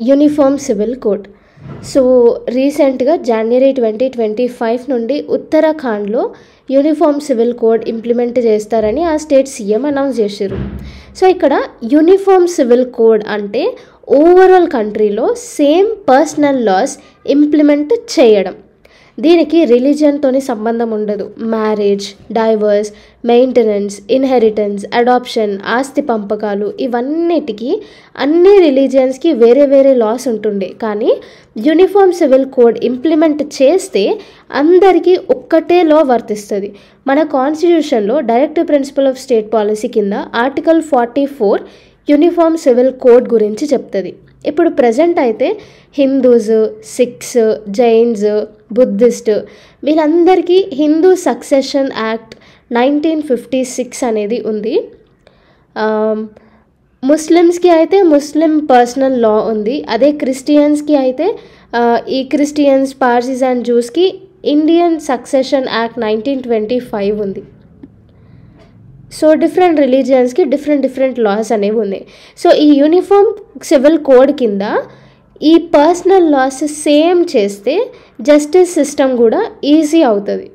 Uniform civil code. So రీసెంట్గా జనవరి 2025 నుండి ఉత్తరాఖండ్లో యూనిఫామ్ సివిల్ కోడ్ ఇంప్లిమెంట్ చేస్తారని ఆ స్టేట్ సీఎం అనౌన్స్ చేశారు. సో ఇక్కడ యూనిఫామ్ సివిల్ కోడ్ అంటే ఓవరాల్ కంట్రీలో సేమ్ పర్సనల్ లాస్ ఇంప్లిమెంట్ చేయడం. దీనికి రిలీజియన్తోని సంబంధం ఉండదు. Marriage, divorce, maintenance, inheritance, adoption, ఆస్తి పంపకాలు, ఇవన్నిటికీ అన్ని రిలీజియన్స్కి వేరే వేరే లాస్ ఉంటుండే. కానీ యూనిఫామ్ సివిల్ కోడ్ ఇంప్లిమెంట్ చేస్తే అందరికీ ఒక్కటే లా వర్తిస్తుంది. మన కాన్స్టిట్యూషన్లో directive principle of state policy కింద ఆర్టికల్ 44 యూనిఫామ్ సివిల్ కోడ్ గురించి చెప్తుంది. ఇప్పుడు ప్రజెంట్ అయితే హిందూస్, సిఖ్స్, జైన్స్, బుద్ధిస్ట్ వీళ్ళందరికీ హిందూ సక్సెషన్ యాక్ట్ 1956 అనేది ఉంది. ముస్లిమ్స్కి అయితే ముస్లిం పర్సనల్ లా ఉంది. అదే క్రిస్టియన్స్కి అయితే ఈ క్రిస్టియన్స్, పార్సీస్ అండ్ జూస్కి ఇండియన్ సక్సెషన్ యాక్ట్ 1925 ఉంది. సో డిఫరెంట్ రిలీజియన్స్కి డిఫరెంట్ లాస్ అనేవి ఉన్నాయి. సో ఈ యూనిఫామ్ సివిల్ కోడ్ కింద ఈ పర్సనల్ లాస్ సేమ్ చేస్తే జస్టిస్ సిస్టమ్ కూడా ఈజీ అవుతుంది.